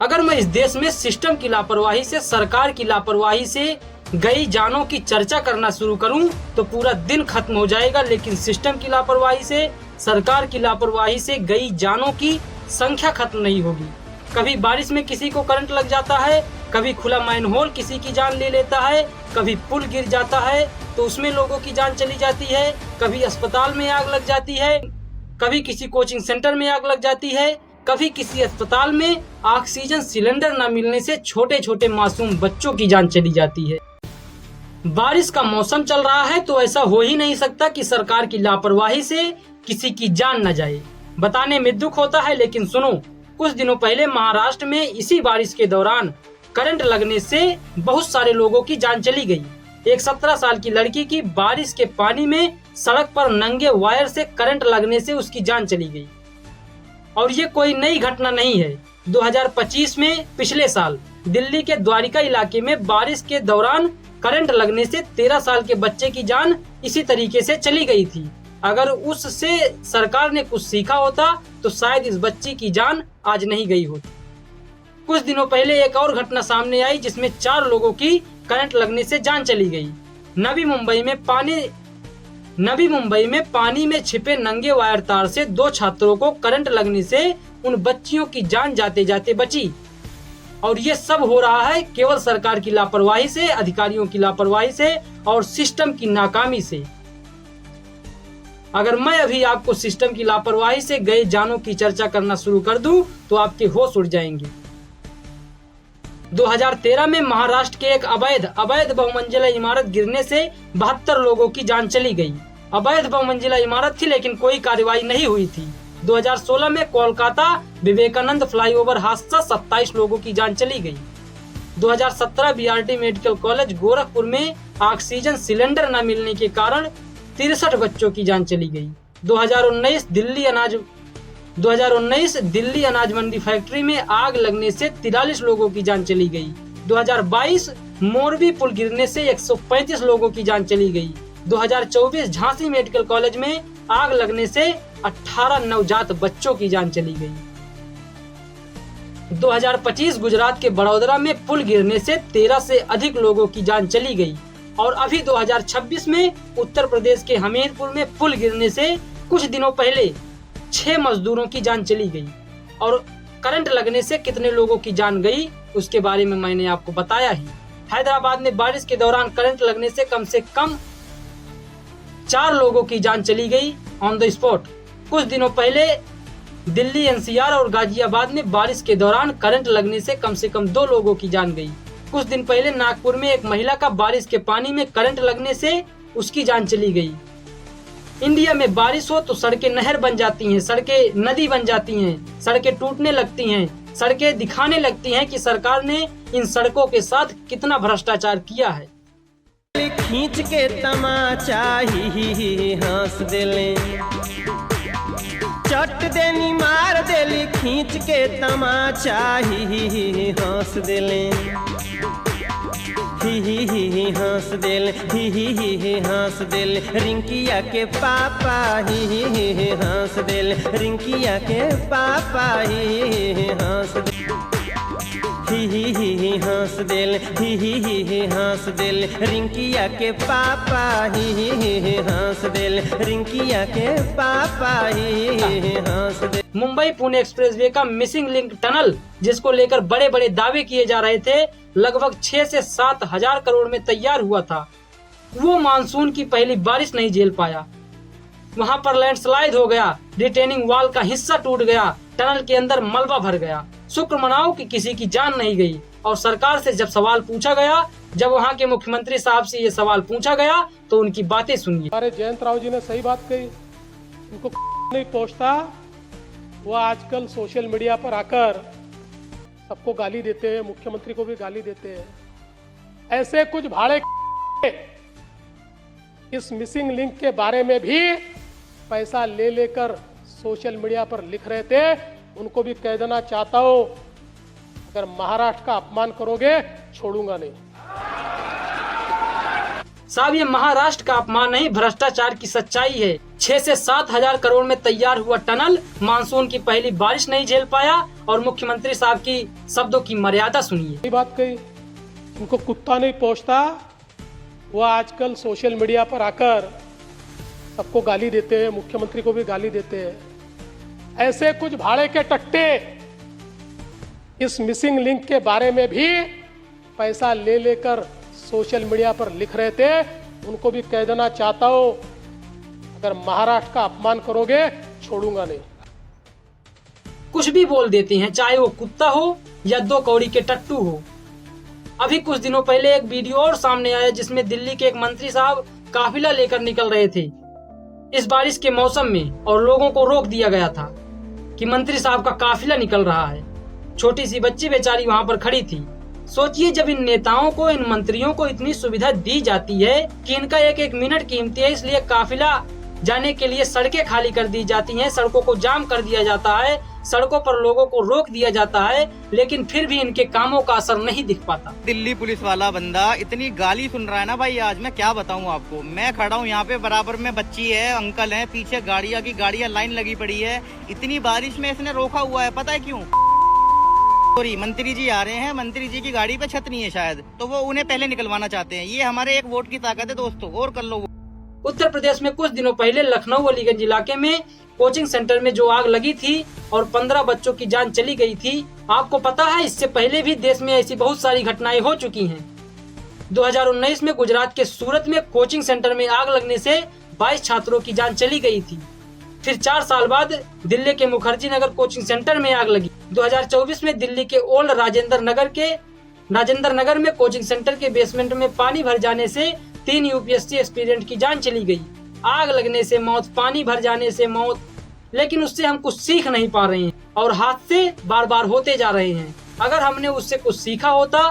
अगर मैं इस देश में सिस्टम की लापरवाही से, सरकार की लापरवाही से गई जानों की चर्चा करना शुरू करूं तो पूरा दिन खत्म हो जाएगा, लेकिन सिस्टम की लापरवाही से, सरकार की लापरवाही से गई जानों की संख्या खत्म नहीं होगी। कभी बारिश में किसी को करंट लग जाता है, कभी खुला मैनहोल किसी की जान ले लेता है, कभी पुल गिर जाता है तो उसमें लोगों की जान चली जाती है, कभी अस्पताल में आग लग जाती है, कभी किसी कोचिंग सेंटर में आग लग जाती है, कभी किसी अस्पताल में ऑक्सीजन सिलेंडर न मिलने से छोटे छोटे मासूम बच्चों की जान चली जाती है। बारिश का मौसम चल रहा है तो ऐसा हो ही नहीं सकता कि सरकार की लापरवाही से किसी की जान न जाए। बताने में दुख होता है, लेकिन सुनो, कुछ दिनों पहले महाराष्ट्र में इसी बारिश के दौरान करंट लगने से बहुत सारे लोगों की जान चली गई। एक 17 साल की लड़की की बारिश के पानी में सड़क पर नंगे वायर से करंट लगने से उसकी जान चली गई। और ये कोई नई घटना नहीं है। 2025 में पिछले साल दिल्ली के द्वारिका इलाके में बारिश के दौरान करंट लगने से 13 साल के बच्चे की जान इसी तरीके से चली गई थी। अगर उससे सरकार ने कुछ सीखा होता तो शायद इस बच्ची की जान आज नहीं गई होती। कुछ दिनों पहले एक और घटना सामने आई जिसमें 4 लोगों की करंट लगने से जान चली गई। नवी मुंबई में पानी में छिपे नंगे वायर तार से 2 छात्रों को करंट लगने से उन बच्चियों की जान जाते जाते बची। और ये सब हो रहा है केवल सरकार की लापरवाही से, अधिकारियों की लापरवाही से और सिस्टम की नाकामी से। अगर मैं अभी आपको सिस्टम की लापरवाही से गए जानों की चर्चा करना शुरू कर दूं तो आपके होश उड़ जाएंगे। 2013 में महाराष्ट्र के एक अवैध बहुमंजिला इमारत गिरने से 72 लोगों की जान चली गई। अवैध बहुमंजिला इमारत थी लेकिन कोई कार्रवाई नहीं हुई थी। 2016 में कोलकाता विवेकानंद फ्लाईओवर हादसा 27 लोगों की जान चली गई। 2017 बीआरटी मेडिकल कॉलेज गोरखपुर में ऑक्सीजन सिलेंडर न मिलने के कारण 63 बच्चों की जान चली गई। 2019 दिल्ली अनाज मंडी फैक्ट्री में आग लगने से 43 लोगों की जान चली गई। 2022 मोरबी पुल गिरने से 135 लोगों की जान चली गई। 2024 झांसी मेडिकल कॉलेज में आग लगने से 18 नवजात बच्चों की जान चली गई। 2025 गुजरात के बड़ौदरा में पुल गिरने से 13 से अधिक लोगों की जान चली गई। और अभी 2026 में उत्तर प्रदेश के हमीरपुर में पुल गिरने से कुछ दिनों पहले 6 मजदूरों की जान चली गई। और करंट लगने से कितने लोगों की जान गई उसके बारे में मैंने आपको बताया ही। हैदराबाद में बारिश के दौरान करंट लगने से कम 4 लोगों की जान चली गई ऑन द स्पॉट। कुछ दिनों पहले दिल्ली, एनसीआर और गाजियाबाद में बारिश के दौरान करंट लगने से कम 2 लोगों की जान गई। कुछ दिन पहले नागपुर में एक महिला का बारिश के पानी में करंट लगने से उसकी जान चली गई। इंडिया में बारिश हो तो सड़कें नहर बन जाती हैं, सड़कें नदी बन जाती हैं, सड़कें टूटने लगती हैं, सड़कें दिखाने लगती हैं कि सरकार ने इन सड़कों के साथ कितना भ्रष्टाचार किया है। खींच के तमाचा ही हंस देले, चट देनी मार देली, खींच के तमाचा ही हंस देले, ही हंस देले, ही हंस देले, रिंकिया के पापा ही हंस देले, रिंकिया के पापा ही हंस देले, ही हंस देले, ही हंस देले, रिंकिया के पापा ही हंस देले, रिंकिया के पापा ही हंस देले। मुंबई पुणे एक्सप्रेसवे का मिसिंग लिंक टनल, जिसको लेकर बड़े बड़े दावे किए जा रहे थे, लगभग 6 से 7 हजार करोड़ में तैयार हुआ था। वो मानसून की पहली बारिश नहीं झेल पाया। वहां पर लैंडस्लाइड हो गया, रिटेनिंग वॉल का हिस्सा टूट गया, टनल के अंदर मलबा भर गया। शुक्र मनाओ कि किसी की जान नहीं गई। और सरकार से जब सवाल पूछा गया, जब वहां के मुख्यमंत्री साहब से ये सवाल पूछा गया तो उनकी बातें सुनिए। हमारे जयंत राव जी ने सही बात कही, उनको नहीं पहुंचता। वो आजकल सोशल मीडिया पर आकर सबको गाली देते हैं, मुख्यमंत्री को भी गाली देते हैं। ऐसे कुछ भाड़े इस मिसिंग लिंक के बारे में भी पैसा ले लेकर सोशल मीडिया पर लिख रहे थे। उनको भी कह देना चाहता हूं, अगर महाराष्ट्र का अपमान करोगे छोड़ूंगा नहीं। साहब, ये महाराष्ट्र का अपमान नहीं, भ्रष्टाचार की सच्चाई है। 6 से 7 हजार करोड़ में तैयार हुआ टनल मानसून की पहली बारिश नहीं झेल पाया और मुख्यमंत्री साहब की शब्दों की मर्यादा सुनिए। ये बात कही, उनको कुत्ता नहीं पहुंचता, वो आजकल सोशल मीडिया पर आकर सबको गाली देते हैं, मुख्यमंत्री को भी गाली देते हैं। ऐसे कुछ भाड़े के टट्टे इस मिसिंग लिंक के बारे में भी पैसा ले लेकर सोशल मीडिया पर लिख रहे थे। उनको भी कह देना चाहता हूं, अगर महाराष्ट्र का अपमान करोगे छोड़ूंगा नहीं। कुछ भी बोल देते हैं, चाहे वो कुत्ता हो या 2 कौड़ी के टट्टू हो। अभी कुछ दिनों पहले एक वीडियो और सामने आया जिसमें दिल्ली के एक मंत्री साहब काफिला लेकर निकल रहे थे इस बारिश के मौसम में और लोगों को रोक दिया गया था कि मंत्री साहब का काफिला निकल रहा है। छोटी सी बच्ची बेचारी वहां पर खड़ी थी। सोचिए, जब इन नेताओं को, इन मंत्रियों को इतनी सुविधा दी जाती है कि इनका एक एक मिनट कीमती है, इसलिए काफिला जाने के लिए सड़कें खाली कर दी जाती हैं, सड़कों को जाम कर दिया जाता है, सड़कों पर लोगों को रोक दिया जाता है, लेकिन फिर भी इनके कामों का असर नहीं दिख पाता। दिल्ली पुलिस वाला बंदा इतनी गाली सुन रहा है ना भाई, आज मैं क्या बताऊं आपको। मैं खड़ा हूं यहाँ पे, बराबर में बच्ची है, अंकल है, पीछे गाड़ियां लाइन लगी पड़ी है। इतनी बारिश में इसने रोका हुआ है, पता है क्यों? सॉरी, मंत्री जी आ रहे हैं, मंत्री जी की गाड़ी पे छत नहीं है शायद, तो वो उन्हें पहले निकलवाना चाहते हैं। ये हमारे एक वोट की ताकत है दोस्तों, और कर लो। उत्तर प्रदेश में कुछ दिनों पहले लखनऊ अलीगंज इलाके में कोचिंग सेंटर में जो आग लगी थी और 15 बच्चों की जान चली गई थी, आपको पता है इससे पहले भी देश में ऐसी बहुत सारी घटनाएं हो चुकी हैं। 2019 में गुजरात के सूरत में कोचिंग सेंटर में आग लगने से 22 छात्रों की जान चली गई थी। फिर 4 साल बाद दिल्ली के मुखर्जी नगर कोचिंग सेंटर में आग लगी। 2024 में दिल्ली के ओल्ड राजेंद्र नगर में कोचिंग सेंटर के बेसमेंट में पानी भर जाने से 3 यूपीएससी एस्पिरेंट की जान चली गई। आग लगने से मौत, पानी भर जाने से मौत, लेकिन उससे हम कुछ सीख नहीं पा रहे हैं और हादसे बार बार होते जा रहे हैं। अगर हमने उससे कुछ सीखा होता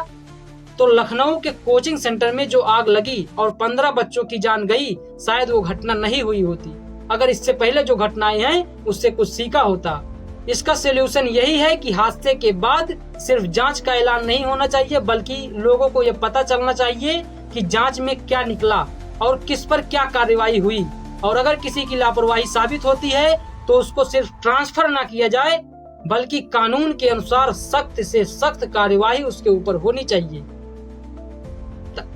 तो लखनऊ के कोचिंग सेंटर में जो आग लगी और 15 बच्चों की जान गई, शायद वो घटना नहीं हुई होती। अगर इससे पहले जो घटनाएं हैं उससे कुछ सीखा होता। इसका सोल्यूशन यही है कि हादसे के बाद सिर्फ जांच का ऐलान नहीं होना चाहिए, बल्कि लोगों को ये पता चलना चाहिए कि जांच में क्या निकला और किस पर क्या कार्रवाई हुई। और अगर किसी की लापरवाही साबित होती है तो उसको सिर्फ ट्रांसफर ना किया जाए, बल्कि कानून के अनुसार सख्त से सख्त कार्रवाई उसके ऊपर होनी चाहिए।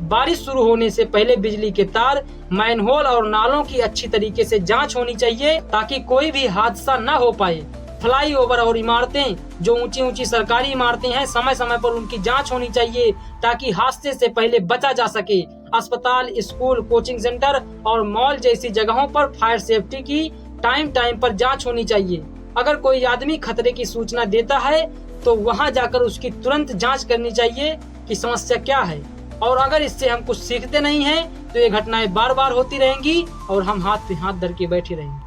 बारिश शुरू होने से पहले बिजली के तार, मैनहोल और नालों की अच्छी तरीके से जांच होनी चाहिए ताकि कोई भी हादसा न हो पाए। फ्लाईओवर और इमारतें, जो ऊंची सरकारी इमारतें हैं, समय समय पर उनकी जांच होनी चाहिए ताकि हादसे से पहले बचा जा सके। अस्पताल, स्कूल, कोचिंग सेंटर और मॉल जैसी जगहों पर फायर सेफ्टी की टाइम पर जांच होनी चाहिए। अगर कोई आदमी खतरे की सूचना देता है तो वहां जाकर उसकी तुरंत जांच करनी चाहिए कि समस्या क्या है। और अगर इससे हम कुछ सीखते नहीं हैं तो ये घटनाएं बार बार होती रहेंगी और हम हाथ पे हाथ धर के बैठे रहेंगे।